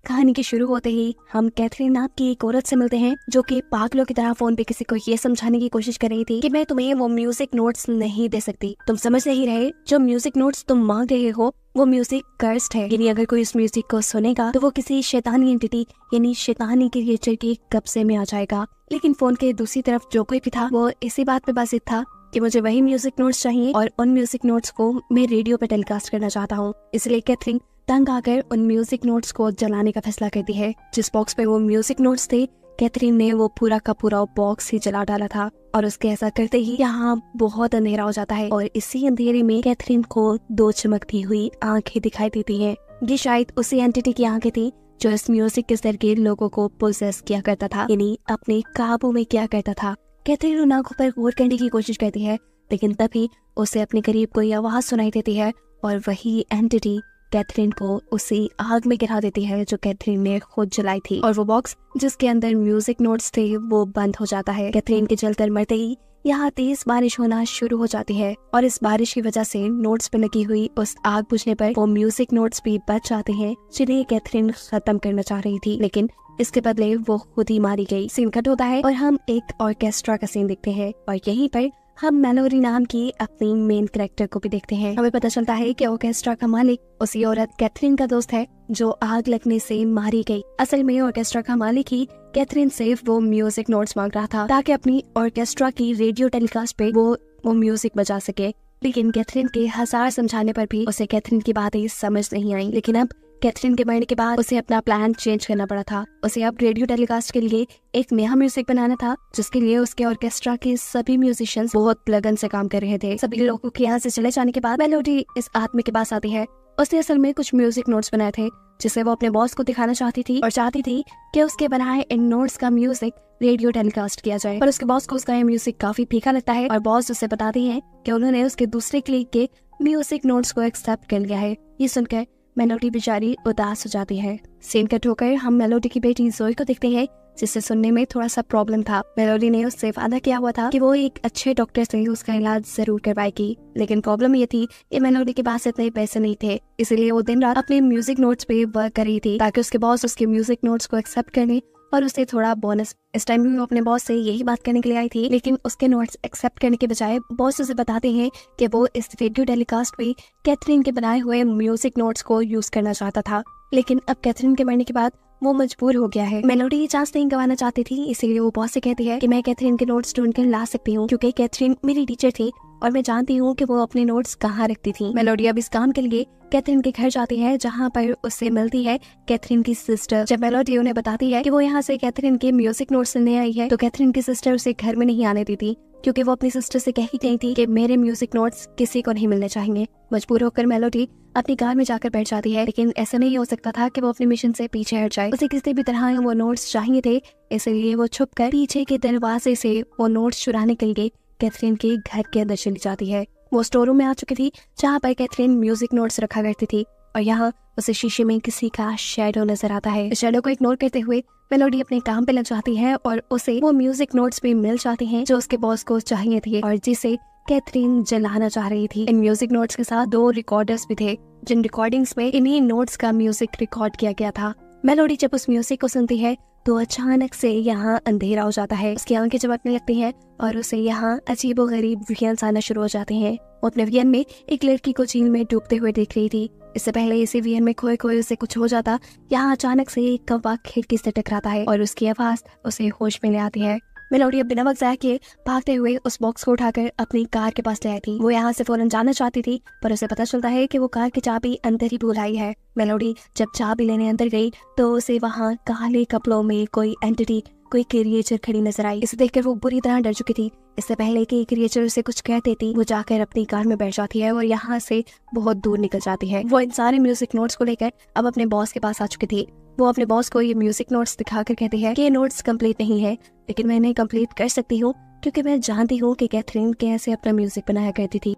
कहानी के शुरू होते ही हम कैथरीन नाम की एक औरत से मिलते हैं जो कि पागलों की तरह फोन पे किसी को ये समझाने की कोशिश कर रही थी कि मैं तुम्हें वो म्यूजिक नोट्स नहीं दे सकती। तुम समझ नहीं रहे, जो म्यूजिक नोट्स तुम मांग रहे हो वो म्यूजिक कर्स्ड है, यानी अगर कोई इस म्यूजिक को सुनेगा तो वो किसी शैतानी एंटिटी यानी शैतानी क्रिएचर के कब्जे में आ जाएगा। लेकिन फोन के दूसरी तरफ जो कोई भी था वो इसी बात पे बाजिद था कि मुझे वही म्यूजिक नोट्स चाहिए और उन म्यूजिक नोट्स को मैं रेडियो पे टेलीकास्ट करना चाहता हूँ। इसलिए कैथरीन तंग आकर उन म्यूजिक नोट्स को जलाने का फैसला करती है। जिस बॉक्स पे वो म्यूजिक नोट्स थे, कैथरीन ने वो पूरा का पूरा बॉक्स ही जला डाला था और उसके ऐसा करते ही यहाँ बहुत अंधेरा हो जाता है और इसी अंधेरे में कैथरीन को दो चमकती हुई आंखें दिखाई देती हैं। ये शायद उसी एंटिटी की आंखें थी जो इस म्यूजिक के जरिए लोगों को पोजेस किया करता था, यानी अपने काबू में किया करता था। कैथरीन उन आंखों पर गौर करने की कोशिश करती है, लेकिन तभी उसे अपने करीब कोई आवाज सुनाई देती है और वही एंटिटी कैथरीन को उसी आग में गिरा देती है जो कैथरीन ने खुद जलाई थी और वो बॉक्स जिसके अंदर म्यूजिक नोट्स थे वो बंद हो जाता है। कैथरीन के जलकर मरते ही यहाँ तेज बारिश होना शुरू हो जाती है और इस बारिश की वजह से नोट्स पे लगी हुई उस आग बुझने पर वो म्यूजिक नोट्स भी बच जाते हैं जिन्हें कैथरीन खत्म करना चाह रही थी, लेकिन इसके बदले वो खुद ही मारी गई। सीन कट होता है और हम एक ऑर्केस्ट्रा का सीन देखते हैं और यहीं पर हम मेलोडी नाम की अपनी मेन कैरेक्टर को भी देखते हैं। हमें पता चलता है कि ऑर्केस्ट्रा का मालिक उसी औरत कैथरीन का दोस्त है जो आग लगने से मारी गई। असल में ऑर्केस्ट्रा का मालिक ही कैथरीन से वो म्यूजिक नोट्स मांग रहा था ताकि अपनी ऑर्केस्ट्रा की रेडियो टेलीकास्ट पे वो म्यूजिक बजा सके। लेकिन कैथरीन के हजार समझाने पर भी उसे कैथरीन की बातें समझ नहीं आई। लेकिन अब कैथरीन के मरने के बाद उसे अपना प्लान चेंज करना पड़ा था। उसे अब रेडियो टेलीकास्ट के लिए एक नया म्यूजिक बनाना था जिसके लिए उसके ऑर्केस्ट्रा के सभी म्यूजिशियंस बहुत लगन से काम कर रहे थे। सभी लोगों के यहाँ से चले जाने के बाद मेलोडी इस आदमी के पास आती है। उसने असल में कुछ म्यूजिक नोट्स बनाए थे जिसे वो अपने बॉस को दिखाना चाहती थी और चाहती थी कि उसके बनाए इन नोट्स का म्यूजिक रेडियो टेलीकास्ट किया जाए। पर उसके बॉस को उसका ये म्यूजिक काफी फीका लगता है और बॉस उसे बताती है कि उन्होंने उसके दूसरे क्लिक के म्यूजिक नोट्स को एक्सेप्ट कर लिया है। ये सुनकर मेलोडी बेचारी उदास हो जाती है। सीन कट होकर हम मेलोडी की बेटी जोई को देखते हैं जिससे सुनने में थोड़ा सा प्रॉब्लम था। मेलोडी ने उससे वादा किया हुआ था कि वो एक अच्छे डॉक्टर से उसका इलाज जरूर करवाएगी, लेकिन प्रॉब्लम ये थी कि मेलोडी के पास इतने पैसे नहीं थे, इसलिए वो दिन रात अपने म्यूजिक नोट्स पे वर्क कर रही थी ताकि उसके बॉस उसके म्यूजिक नोट्स को एक्सेप्ट कर ले और उसे थोड़ा बोनस। इस टाइम भी वो अपने बॉस से यही बात करने के लिए आई थी, लेकिन उसके नोट्स एक्सेप्ट करने के बजाय बॉस उसे बताते हैं कि वो इस रेडियो टेलीकास्ट पे कैथरीन के बनाए हुए म्यूजिक नोट्स को यूज करना चाहता था। लेकिन अब कैथरीन के मरने के बाद वो मजबूर हो गया है। मेलोडी ये चांस नहीं गंवाना चाहती थी, इसीलिए वो बॉस से कहती है कि मैं कैथरीन के नोट्स ढूंढ कर ला सकती हूँ क्योंकि कैथरीन मेरी टीचर थी और मैं जानती हूँ कि वो अपने नोट्स कहाँ रखती थी। मेलोडी अब इस काम के लिए कैथरीन के घर जाती है जहाँ पर उससे मिलती है कैथरीन की सिस्टर। जब मेलोडी उन्हें बताती है कि वो यहाँ से कैथरीन के म्यूजिक नोट्स लेने आई है तो कैथरीन की सिस्टर उसे घर में नहीं आने देती क्योंकि वो अपनी सिस्टर से कह ही गई थी कि मेरे म्यूजिक नोट्स किसी को नहीं मिलने चाहिए। मजबूर होकर मेलोडी अपनी कार में जाकर बैठ जाती है, लेकिन ऐसा नहीं हो सकता था कि वो अपने मिशन से पीछे हट जाए। उसे किसी भी तरह वो नोट्स चाहिए थे, इसलिए वो छुपकर पीछे के दरवाजे से वो नोट्स चुराने के लिए कैथरीन के घर के अंदर चली जाती है। वो स्टोर रूम में आ चुकी थी जहाँ पर कैथरीन म्यूजिक नोट्स रखा करती थी और यहाँ उसे शीशे में किसी का शैडो नजर आता है। इस शैडो को इग्नोर करते हुए मेलोडी अपने काम पे लग जाती है और उसे वो म्यूजिक नोट्स भी मिल जाते हैं जो उसके बॉस को चाहिए थे और जिसे कैथरीन जलाना चाह रही थी। इन म्यूजिक नोट्स के साथ 2 रिकॉर्डर्स भी थे जिन रिकॉर्डिंग्स में इन्हीं नोट्स का म्यूजिक रिकॉर्ड किया गया था। मेलोडी जब उस म्यूजिक को सुनती है तो अचानक से यहाँ अंधेरा हो जाता है, उसकी आंखें चमकने लगती हैं और उसे यहाँ अजीबोगरीब विजन्स आना शुरू हो जाते हैं। वो अपने विजन में एक लड़की को झील में डूबते हुए देख रही थी। इससे पहले इसी विजन में खोए खोए उसे कुछ हो जाता, यहाँ अचानक से एक कौवा खिड़की से टकराता है और उसकी आवाज उसे होश में ले आती है। मेलोडी अब बिना वक्त जाए के भागते हुए उस बॉक्स को उठाकर अपनी कार के पास ले आई थी। वो यहाँ से फौरन जाना चाहती थी पर उसे पता चलता है कि वो कार की चाबी अंदर ही भूल आई है। मेलोडी जब चाबी लेने अंदर गई तो उसे वहाँ काले कपड़ों में कोई एंटिटी, कोई क्रिएचर खड़ी नजर आई। इसे देखकर वो बुरी तरह डर चुकी थी। इससे पहले कि क्रिएचर उसे कुछ कह देती, वो जाकर अपनी कार में बैठ जाती है और यहाँ से बहुत दूर निकल जाती है। वो इन सारे म्यूजिक नोट्स को लेकर अब अपने बॉस के पास आ चुकी थी। वो अपने बॉस को ये म्यूजिक नोट्स दिखाकर कहती है कि ये नोट्स कंप्लीट नहीं है, लेकिन मैं इन्हें कंप्लीट कर सकती हूँ क्योंकि मैं जानती हूँ कि कैथरीन कैसे अपना म्यूजिक बनाया करती थी।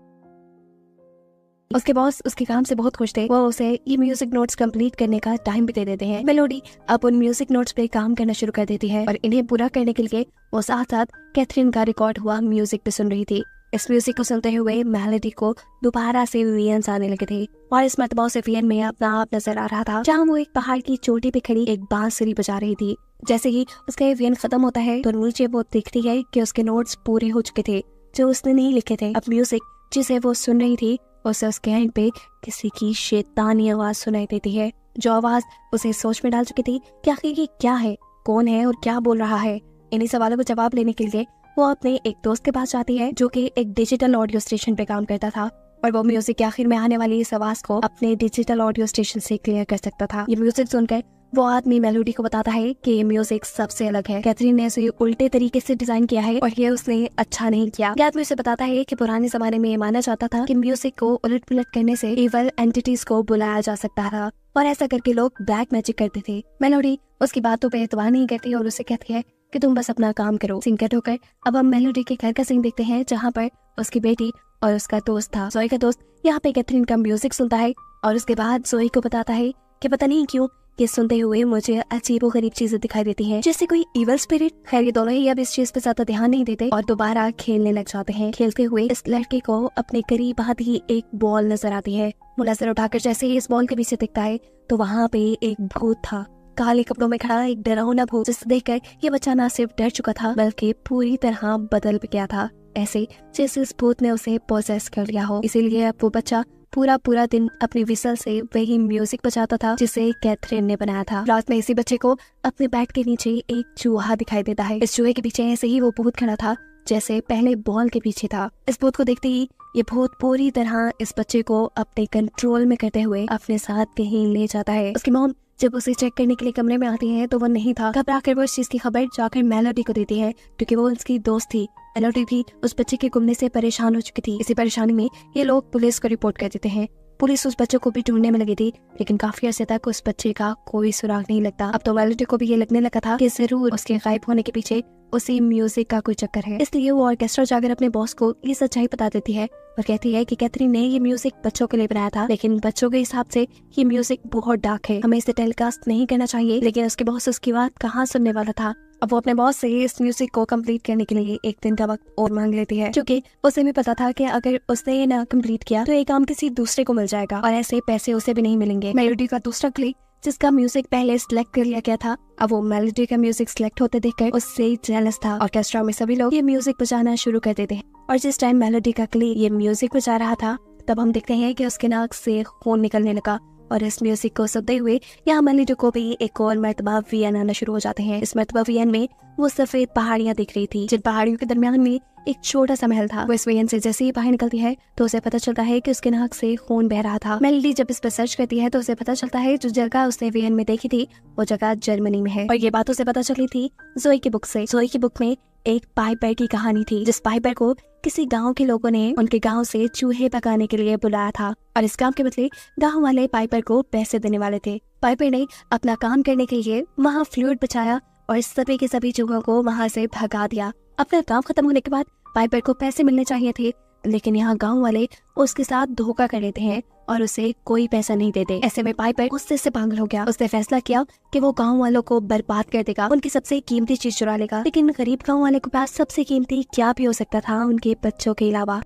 उसके बॉस उसके काम से बहुत खुश थे। वो उसे ये म्यूजिक नोट्स कंप्लीट करने का टाइम भी दे देते हैं। मेलोडी अब उन म्यूजिक नोट्स पे काम करना शुरू कर देती है और इन्हें पूरा करने के लिए वो साथ साथ कैथरीन का रिकॉर्ड हुआ म्यूजिक पे सुन रही थी। इस म्यूजिक को सुनते हुए मेलोडी को दोबारा से वियंस आने लगे थे और इस मरतबा उसे वियन में अपना आप नजर आ रहा था, जहाँ वो एक पहाड़ की चोटी पे खड़ी एक बांसुरी बजा रही थी। जैसे ही उसका वियन खत्म होता है तो नीचे वो देखती है कि उसके नोट्स पूरे हो चुके थे जो उसने नहीं लिखे थे। अब म्यूजिक जिसे वो सुन रही थी उसे उसके एंड पे किसी की शैतानी आवाज सुनाई देती है, जो आवाज उसे सोच में डाल चुकी थी कि आखिर ये क्या है, कौन है और क्या बोल रहा है। इन्हीं सवालों को जवाब लेने के लिए वो अपने एक दोस्त के पास जाती है जो कि एक डिजिटल ऑडियो स्टेशन पे काम करता था और वो म्यूजिक के आखिर में आने वाली इस आवाज को अपने डिजिटल ऑडियो स्टेशन से क्लियर कर सकता था। ये म्यूजिक सुनकर वो आदमी मेलोडी को बताता है कि ये म्यूजिक सबसे अलग है, कैथरीन ने इसे उल्टे तरीके से डिजाइन किया है और ये उसने अच्छा नहीं किया। ये आदमी उसे बताता है कि पुराने जमाने में ये माना जाता था कि म्यूजिक को उलट पुलट करने से इवल एंटिटीज को बुलाया जा सकता था और ऐसा करके लोग ब्लैक मैजिक करते थे। मेलोडी उसकी बातों पे एतबार नहीं करती और उसे कहती है कि तुम बस अपना काम करो। सीन कट होकर अब हम मेलोडी के घर का सीन देखते हैं जहाँ पर उसकी बेटी और उसका दोस्त था। जोई का दोस्त यहाँ पे कैथरीन का म्यूजिक सुनता है और उसके बाद जोई को बताता है कि पता नहीं क्यों ये सुनते हुए मुझे अजीबोगरीब चीजें दिखाई देती हैं, जैसे कोई इवल स्पिरिट। खैर ये दोनों ही अब इस चीज पे ज्यादा ध्यान नहीं देते और दोबारा खेलने लग जाते हैं। खेलते हुए इस लड़के को अपने करीब आती ही एक बॉल नजर आती है। वो नजर उठाकर जैसे ही इस बॉल के पीछे दिखता है तो वहाँ पे एक भूत था, काले कपड़ों में खड़ा एक डरावना भूत, जिसे देखकर ये बच्चा न सिर्फ डर चुका था बल्कि पूरी तरह बदल भी गया था, ऐसे जैसे इस भूत ने उसे पोजेस कर लिया हो। इसीलिए अब वो बच्चा पूरा दिन अपनी विसल से वही म्यूजिक बजाता था जिसे कैथरीन ने बनाया था। रात में इसी बच्चे को अपने बेड के नीचे एक चूहा दिखाई देता है। इस चूहे के पीछे ऐसे ही वो भूत खड़ा था जैसे पहले बॉल के पीछे था। इस भूत को देखते ही ये भूत पूरी तरह इस बच्चे को अपने कंट्रोल में करते हुए अपने साथ कहीं ले जाता है। उसकी मॉम जब उसे चेक करने के लिए कमरे में आती है तो वो नहीं था। घबरा कर वो इस चीज की खबर जाकर मेलोडी को देती है क्योंकि वो उसकी दोस्त थी। मेलोडी भी उस बच्चे के गुमने से परेशान हो चुकी थी। इसी परेशानी में ये लोग पुलिस को रिपोर्ट कर देते हैं। पुलिस उस बच्चे को भी ढूंढने में लगी थी लेकिन काफी अर्से तक उस बच्चे का कोई सुराग नहीं लगता। अब तो मेलोडी को भी ये लगने लगा था कि जरूर उसके गायब होने के पीछे उसी म्यूजिक का कोई चक्कर है। इसलिए वो ऑर्केस्ट्रा जाकर अपने बॉस को ये सच्चाई बता देती है और कहती है कि कैथरीन ने ये म्यूजिक बच्चों के लिए बनाया था, लेकिन बच्चों के हिसाब से ये म्यूजिक बहुत डार्क है, हमें इसे टेलीकास्ट नहीं करना चाहिए। लेकिन उसके बॉस उसकी बात कहाँ सुनने वाला था। अब वो अपने बॉस से इस म्यूजिक को कंप्लीट करने के लिए एक दिन का वक्त और मांग लेती है, क्योंकि उसे भी पता था कि अगर उसने ये ना कंप्लीट किया तो ये काम किसी दूसरे को मिल जाएगा और ऐसे पैसे उसे भी नहीं मिलेंगे। मेलोडी का दूसरा क्लिक जिसका म्यूजिक पहले सिलेक्ट कर लिया गया था, अब वो मेलोडी का म्यूजिक सिलेक्ट होते देखकर उससे जेलस था। ऑर्केस्ट्रा में सभी लोग ये म्यूजिक बजाना शुरू कर देते हैं और जिस टाइम मेलोडी का क्लिक ये म्यूजिक बजा रहा था तब हम देखते हैं कि उसके नाक से खून निकलने लगा और इस म्यूजिक को सुनते हुए यहाँ मेलोडी को भी एक और मरतबा वियन आना शुरू हो जाते हैं। इस मरतबा वियन में वो सफेद पहाड़ियाँ दिख रही थी जिन पहाड़ियों के दरमियान में एक छोटा सा महल था। वो इस वियन से जैसे ही बाहर निकलती है तो उसे पता चलता है कि उसके नाक से खून बह रहा था। मेलोडी जब इस पर सर्च करती है तो उसे पता चलता है जो जगह उसने वियन में देखी थी वो जगह जर्मनी में है और ये बात उसे पता चली थी जोई की बुक से। जोई की बुक में एक पाइपर की कहानी थी जिस पाइपर को किसी गांव के लोगों ने उनके गांव से चूहे पकाने के लिए बुलाया था और इस काम के बदले गांव वाले पाइपर को पैसे देने वाले थे। पाइपर ने अपना काम करने के लिए वहां फ्लूट बचाया और सभी के सभी चूहों को वहां से भगा दिया। अपना काम खत्म होने के बाद पाइपर को पैसे मिलने चाहिए थे, लेकिन यहाँ गांव वाले उसके साथ धोखा कर लेते हैं और उसे कोई पैसा नहीं देते। ऐसे में पाइपर गुस्से से पागल हो गया। उसने फैसला किया कि वो गांव वालों को बर्बाद कर देगा, उनकी सबसे कीमती चीज चुरा लेगा। लेकिन गरीब गांव वाले के पास सबसे कीमती क्या भी हो सकता था उनके बच्चों के अलावा।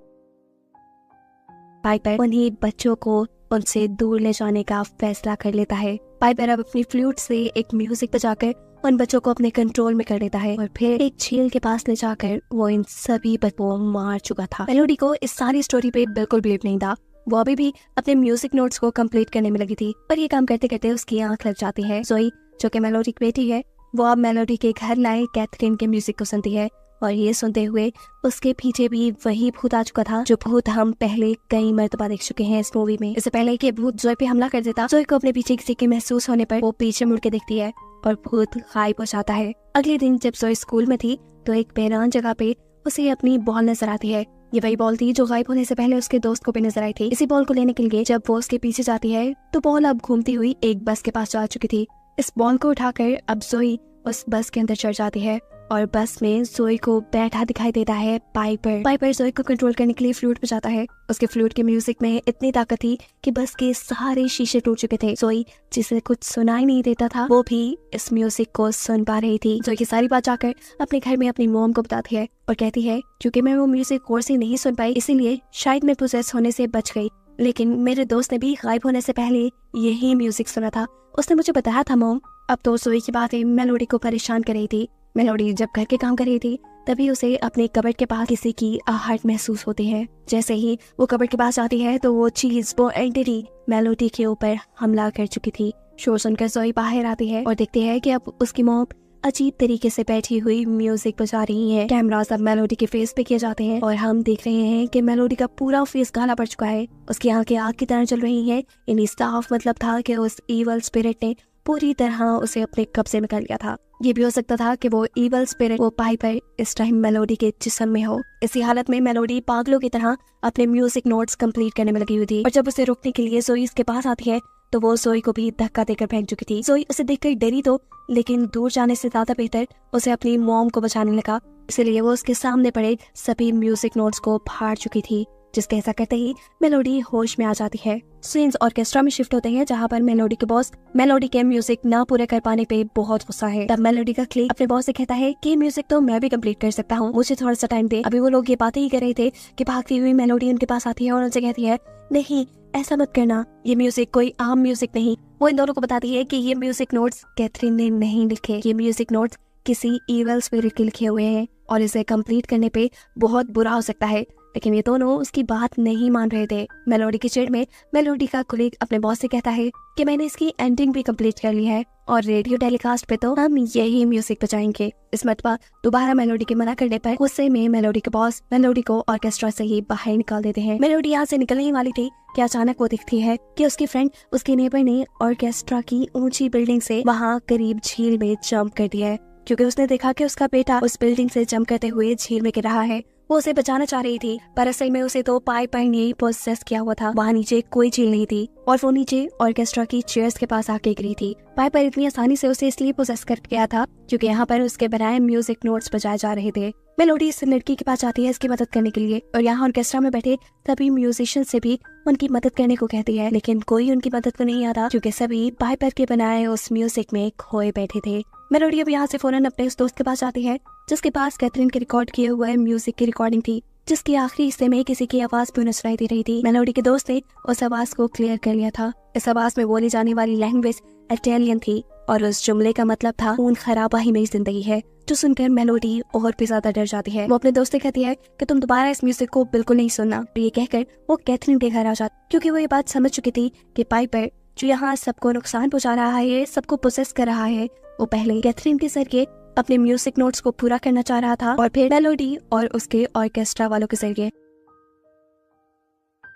पाइपर उन्हीं बच्चों को उनसे दूर ले जाने का फैसला कर लेता है। पाइपर अब अपनी फ्लूट से एक म्यूजिक बजाकर उन बच्चों को अपने कंट्रोल में कर लेता है और फिर एक झील के पास ले जाकर वो इन सभी बच्चों को मार चुका था। मेलोडी को इस सारी स्टोरी पे बिल्कुल बिलीव नहीं था। वो अभी भी अपने म्यूजिक नोट्स को कंप्लीट करने में लगी थी, पर ये काम करते करते उसकी आंख लग जाती है। जोई जो कि मेलोडी की बेटी है वो अब मेलोडी के घर लाए कैथरीन के म्यूजिक को सुनती है और ये सुनते हुए उसके पीछे भी वही भूत आ चुका था जो भूत हम पहले कई मर्तबा देख चुके हैं इस मूवी में। इससे पहले कि भूत जोई पे हमला कर देता, जोई को अपने पीछे किसी के महसूस होने पर वो पीछे मुड़ के देखती है और भूत गायब हो जाता है। अगले दिन जब जोई स्कूल में थी तो एक बेरान जगह पे उसे अपनी बॉल नजर आती है। ये वही बॉल थी जो गायब होने से पहले उसके दोस्त को भी नजर आई थी। इसी बॉल को लेने के लिए जब वो उसके पीछे जाती है तो बॉल अब घूमती हुई एक बस के पास जा चुकी थी। इस बॉल को उठाकर अब जोई उस बस के अंदर चढ़ जाती है और बस में जोई को बैठा दिखाई देता है पाइपर। पाइपर जोई को कंट्रोल करने के लिए फ्लूट बजाता है। उसके फ्लूट के म्यूजिक में इतनी ताकत थी कि बस के सारे शीशे टूट चुके थे। जोई जिसे कुछ सुनाई नहीं देता था वो भी इस म्यूजिक को सुन पा रही थी। जोई की सारी बात जाकर अपने घर में अपनी मॉम को बताती है और कहती है क्योंकि मैं वो म्यूजिक और से नहीं सुन पाई इसीलिए शायद मैं पोजेस होने से बच गई, लेकिन मेरे दोस्त ने भी गायब होने से पहले यही म्यूजिक सुना था। उसने मुझे बताया था मॉम। अब तो जोई की बातें मेलोडी को परेशान कर रही थी। मेलोडी जब घर के काम कर रही थी तभी उसे अपने कबर्ड के पास किसी की आहट महसूस होती है। जैसे ही वो कबर्ड के पास जाती है तो वो चीज, वो एंटिटी मेलोडी के ऊपर हमला कर चुकी थी। शोर सुनकर जोई बाहर आती है और देखती है कि अब उसकी मॉम अजीब तरीके से बैठी हुई म्यूजिक बजा रही है। कैमरा सब मेलोडी के फेस पे किए जाते हैं और हम देख रहे हैं कि मेलोडी का पूरा फेस काला पड़ चुका है। उसकी आंखें आग की तरह जल रही हैं। यानी साफ मतलब था कि उस इवल स्पिरिट ने पूरी तरह उसे अपने कब्जे में कर लिया था। ये भी हो सकता था कि वो इवल स्पिरिट, वो पाइपर इस टाइम मेलोडी के जिस्म में हो। इसी हालत में मेलोडी पागलों की तरह अपने म्यूजिक नोट्स कंप्लीट करने में लगी हुई थी और जब उसे रोकने के लिए जोई उसके पास आती है तो वो जोई को भी धक्का देकर फेंक चुकी थी। जोई उसे देखकर डरी तो, लेकिन दूर जाने से ज्यादा बेहतर उसे अपनी मॉम को बचाने लगा। इसलिए वो उसके सामने पड़े सभी म्यूजिक नोट्स को फाड़ चुकी थी, जिसके ऐसा करते ही मेलोडी होश में आ जाती है। सीन्स ऑर्केस्ट्रा में शिफ्ट होते हैं जहाँ पर मेलोडी के बॉस मेलोडी के म्यूजिक ना पूरे कर पाने पे बहुत गुस्सा है। तब मेलोडी का क्लिक अपने बॉस से कहता है कि म्यूजिक तो मैं भी कंप्लीट कर सकता हूँ, मुझे थोड़ा सा टाइम दे। अभी वो लोग ये बातें ही कर रहे थे कि भागती हुई मेलोडी उनके पास आती है और उनसे कहती है नहीं ऐसा मत करना, ये म्यूजिक कोई आम म्यूजिक नहीं। वो इन दोनों को बताती है कि ये म्यूजिक नोट्स कैथरीन ने नहीं लिखे, ये म्यूजिक नोट्स किसी इवल स्पिरिट के लिखे हुए हैं और इसे कंप्लीट करने पे बहुत बुरा हो सकता है। लेकिन ये दोनों उसकी बात नहीं मान रहे थे। मेलोडी की चिढ़ में मेलोडी का कुलीग अपने बॉस से कहता है कि मैंने इसकी एंडिंग भी कंप्लीट कर ली है और रेडियो टेलीकास्ट पे तो हम यही म्यूजिक बजाएंगे। इस मरतबा दोबारा मेलोडी के मना करने पर गुस्से में मेलोडी के बॉस मेलोडी को ऑर्केस्ट्रा से ही बाहर निकाल देते हैं। मेलोडी यहाँ से निकलने ही वाली थी कि अचानक वो दिखती है कि उसकी फ्रेंड, उसके नेबर ने ऑर्केस्ट्रा की ऊंची बिल्डिंग से वहाँ करीब झील में जंप कर दिया है, क्योंकि उसने देखा कि उसका बेटा उस बिल्डिंग से जंप करते हुए झील में गिर रहा है। वो उसे बचाना चाह रही थी पर असल में उसे तो पाइपर ने पोसेस किया हुआ था। वहाँ नीचे कोई झील नहीं थी और वो नीचे ऑर्केस्ट्रा की चेयर्स के पास आके गिरी थी। पाइपर इतनी आसानी से उसे इसलिए पोसेस कर गया था क्योंकि यहाँ पर उसके बनाए म्यूजिक नोट्स बजाए जा रहे थे। मेलोडी इस लड़की के पास जाती है इसकी मदद करने के लिए और यहाँ ऑर्केस्ट्रा में बैठे सभी म्यूजिशियन से भी उनकी मदद करने को कहती है, लेकिन कोई उनकी मदद को नहीं आता क्योंकि सभी पाइपर के बनाए उस म्यूजिक में खोए बैठे थे। मेलोडी अब यहाँ से फौरन अपने उस दोस्त के पास जाती है जिसके पास कैथरीन के रिकॉर्ड किए हुए म्यूजिक की रिकॉर्डिंग थी, जिसकी आखिरी हिस्से में किसी की आवाज भी सुनाई दे रही थी। मेलोडी के दोस्त ने उस आवाज को क्लियर कर लिया था। इस आवाज में बोली जाने वाली लैंग्वेज इटालियन थी और उस जुमले का मतलब था खून खराबा ही मेरी जिंदगी है, जो सुनकर मेलोडी और भी ज्यादा डर जाती है। वो अपने दोस्त से कहती है कि तुम दोबारा इस म्यूजिक को बिल्कुल नहीं सुनना। ये कहकर वो कैथरीन के घर आ जाती क्योंकि वो ये बात समझ चुकी थी कि पाइपर जो यहाँ सबको नुकसान पहुंचा रहा है, सबको पोसेस कर रहा है, वो पहले कैथरीन के जरिए अपने म्यूजिक नोट्स को पूरा करना चाह रहा था और फिर मेलोडी और उसके ऑर्केस्ट्रा वालों के जरिए।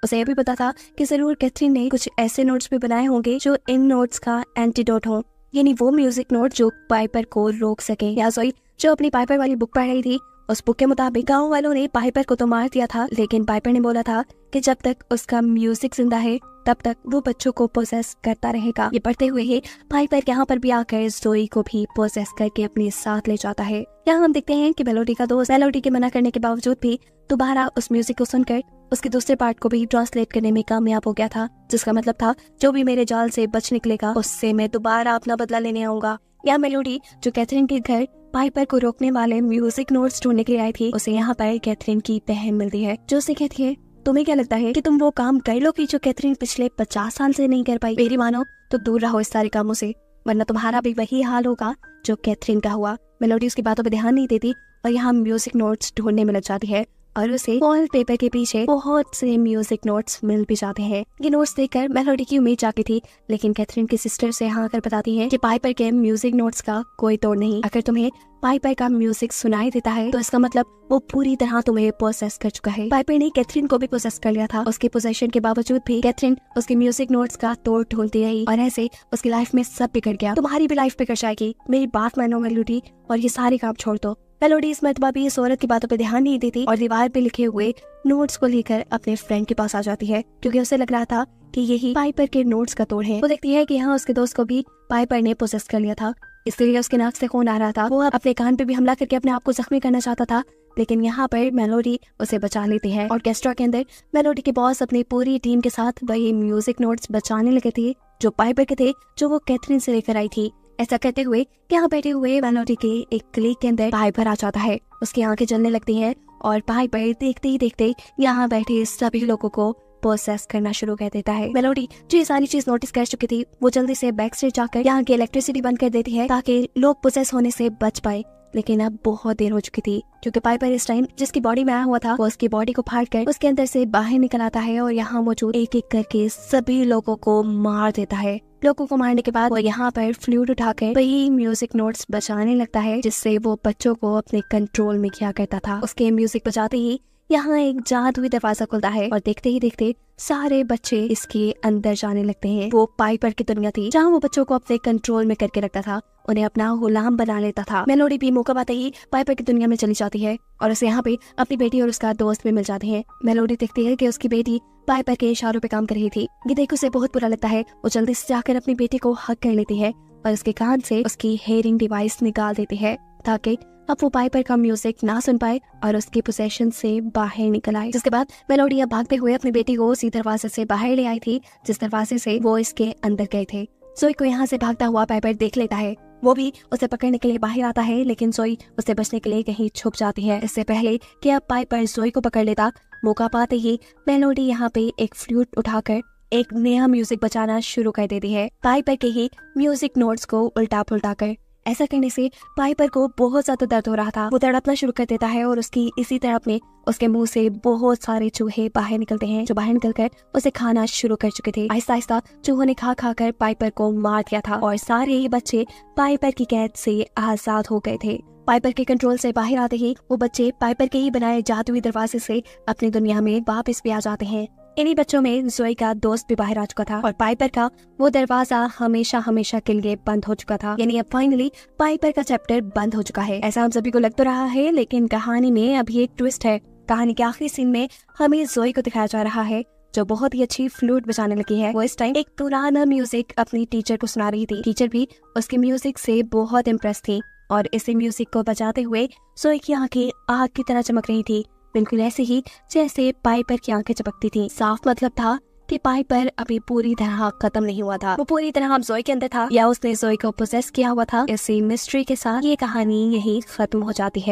उसे यह भी पता था कि जरूर कैथरीन ने कुछ ऐसे नोट्स भी बनाए होंगे जो इन नोट्स का एंटीडोट हो, यानी वो म्यूजिक नोट जो पाइपर को रोक सके। या जोई जो अपनी पाइपर वाली बुक पढ़ रही थी, उस बुक के मुताबिक गाँव वालों ने पाइपर को तो मार दिया था, लेकिन पाइपर ने बोला था कि जब तक उसका म्यूजिक जिंदा है तब तक वो बच्चों को पोसेस करता रहेगा। ये पढ़ते हुए ही पाइपर यहाँ पर भी आकर जोई को भी पोसेस करके अपने साथ ले जाता है। यहाँ हम देखते हैं कि मेलोडी का दोस्त मेलोडी के मना करने के बावजूद भी दोबारा उस म्यूजिक को सुनकर उसके दूसरे पार्ट को भी ट्रांसलेट करने में कामयाब हो गया था, जिसका मतलब था जो भी मेरे जाल से बच निकलेगा उससे मैं दोबारा अपना बदला लेने आऊंगा। या मेलोडी जो कैथरीन के घर पाइपर को रोकने वाले म्यूजिक नोट्स ढूंढने के लिए आई थी, उसे यहाँ पर कैथरीन की बहन मिलती है जो उसे कहती है तुम्हें क्या लगता है कि तुम वो काम कर लोगी जो कैथरीन पिछले 50 साल से नहीं कर पाई? मेरी मानो तो दूर रहो इस सारे कामों से, वरना तुम्हारा भी वही हाल होगा जो कैथरीन का हुआ। मेलोडी उसकी बातों पर ध्यान नहीं देती और यहाँ म्यूजिक नोट्स ढूंढने में लग जाती है और उसे वॉल पेपर के पीछे बहुत से म्यूजिक नोट्स मिल भी जाते हैं। ये नोट्स देखकर मेलोडी की उम्मीद जागी थी, लेकिन कैथरीन की सिस्टर से हाँ कर बताती है कि पाइपर के म्यूजिक नोट्स का कोई तोड़ नहीं। अगर तुम्हें पाइपर का म्यूजिक सुनाई देता है तो इसका मतलब वो पूरी तरह तुम्हें पोसेस कर चुका है। पाइपर ने कैथरीन को भी पोसेस कर लिया था। उसके पोसेशन के बावजूद भी कैथरीन उसके म्यूजिक नोट्स का तोड़ ढूंढती रही और ऐसे उसकी लाइफ में सब बिगड़ गया। तुम्हारी भी लाइफ बिगड़ जाएगी, मेरी बात मानो मेलोडी और ये सारे काम छोड़ दो। मेलोडी इस मरतबा भी इस औरत की बातों पे ध्यान नहीं देती और दीवार पे लिखे हुए नोट्स को लेकर अपने फ्रेंड के पास आ जाती है, क्योंकि उसे लग रहा था कि यही पाइपर के नोट्स का तोड़ है। वो देखती है कि यहाँ उसके दोस्त को भी पाइपर ने पोसेस कर लिया था इसलिए उसके नाक से खून आ रहा था। वो अपने कान पे भी हमला करके अपने आप को जख्मी करना चाहता था, लेकिन यहाँ पर मेलोडी उसे बचा लेती है। ऑर्केस्ट्रा के अंदर मेलोडी के बॉस अपनी पूरी टीम के साथ वही म्यूजिक नोट्स बचाने लगे थे जो पाइपर के थे, जो वो कैथरीन से लेकर आई थी। ऐसा कहते हुए यहाँ बैठे हुए मेलोडी के एक क्लिक के अंदर पाइपर आ जाता है। उसकी आंखें जलने लगती हैं और पाइपर देखते ही देखते यहाँ बैठे सभी लोगों को प्रोसेस करना शुरू कर देता है। मेलोडी जो ये सारी चीज नोटिस कर चुकी थी, वो जल्दी से बैक स्टेज जाकर यहाँ की इलेक्ट्रिसिटी बंद कर देती है ताकि लोग प्रोसेस होने से बच पाए। लेकिन अब बहुत देर हो चुकी थी, क्योंकि पाइपर इस टाइम जिसकी बॉडी में आया हुआ था वो उसकी बॉडी को फाड़ कर उसके अंदर से बाहर निकल आता है और यहाँ मौजूद एक एक करके सभी लोगों को मार देता है। लोगों को मारने के बाद वो यहाँ पर फ्लूट उठाकर वही म्यूजिक नोट्स बजाने लगता है जिससे वो बच्चों को अपने कंट्रोल में किया करता था। उसके म्यूजिक बजाते ही यहाँ एक जादुई दरवाजा खुलता है और देखते ही देखते सारे बच्चे इसके अंदर जाने लगते हैं। वो पाइपर की दुनिया थी जहाँ वो बच्चों को अपने कंट्रोल में करके रखता था, उन्हें अपना गुलाम बना लेता था। मेलोडी भी मौका पाते ही पाइपर की दुनिया में चली जाती है और उसे यहाँ पे अपनी बेटी और उसका दोस्त भी मिल जाते हैं। मेलोडी देखती है कि उसकी बेटी पाइपर के इशारों पे काम कर रही थी। ये देख उसे बहुत बुरा लगता है। वो जल्दी से जाकर अपनी बेटी को हक कर लेती है और उसके कान से उसकी हेयरिंग डिवाइस निकाल देती है ताकि अब वो पाइपर का म्यूजिक ना सुन पाए और उसके पोसेशन से बाहर निकल आए। जिसके बाद मेलोडी अब भागते हुए अपनी बेटी को उसी दरवाजे से बाहर ले आई थी जिस दरवाजे से वो इसके अंदर गए थे। जोई को यहाँ से भागता हुआ पाइपर देख लेता है। वो भी उसे पकड़ने के लिए बाहर आता है, लेकिन जोई उसे बचने के लिए कहीं छुप जाती है। इससे पहले कि अब पाइपर जोई को पकड़ लेता, मौका पाते ही मेलोडी यहाँ पे एक फ्लूट उठाकर एक नया म्यूजिक बजाना शुरू कर देती है, पाइपर के ही म्यूजिक नोट्स को उल्टा पुल्टा कर। ऐसा करने से पाइपर को बहुत ज्यादा दर्द हो रहा था। वो तड़पना शुरू कर देता है और उसकी इसी तड़प में उसके मुंह से बहुत सारे चूहे बाहर निकलते हैं जो बाहर निकलकर उसे खाना शुरू कर चुके थे। आहिस्ता आहिस्ता चूहों ने खा खा कर पाइपर को मार दिया था और सारे ही बच्चे पाइपर की कैद से आजाद हो गए थे। पाइपर के कंट्रोल से बाहर आते ही वो बच्चे पाइपर के ही बनाए जादुई दरवाजे से अपनी दुनिया में वापस भी आ जाते हैं। इन्हीं बच्चों में जोई का दोस्त भी बाहर आ चुका था और पाइपर का वो दरवाजा हमेशा हमेशा के लिए बंद हो चुका था। यानी अब फाइनली पाइपर का चैप्टर बंद हो चुका है। ऐसा हम सभी को लग तो रहा है, लेकिन कहानी में अभी एक ट्विस्ट है। कहानी के आखिरी सीन में हमें जोई को दिखाया जा रहा है जो बहुत ही अच्छी फ्लूट बजाने लगी है। वो इस टाइम एक पुराना म्यूजिक अपनी टीचर को सुना रही थी। टीचर भी उसके म्यूजिक से बहुत इम्प्रेस थी और इसी म्यूजिक को बजाते हुए जोई की आंखें आग की तरह चमक रही थी, बिल्कुल ऐसे ही जैसे पाइपर की आंखें चमकती थी। साफ मतलब था कि पाइपर अभी पूरी तरह खत्म नहीं हुआ था। वो पूरी तरह जोई के अंदर था या उसने जोई को पोसेस किया हुआ था। इसी मिस्ट्री के साथ ये कहानी यही खत्म हो जाती है।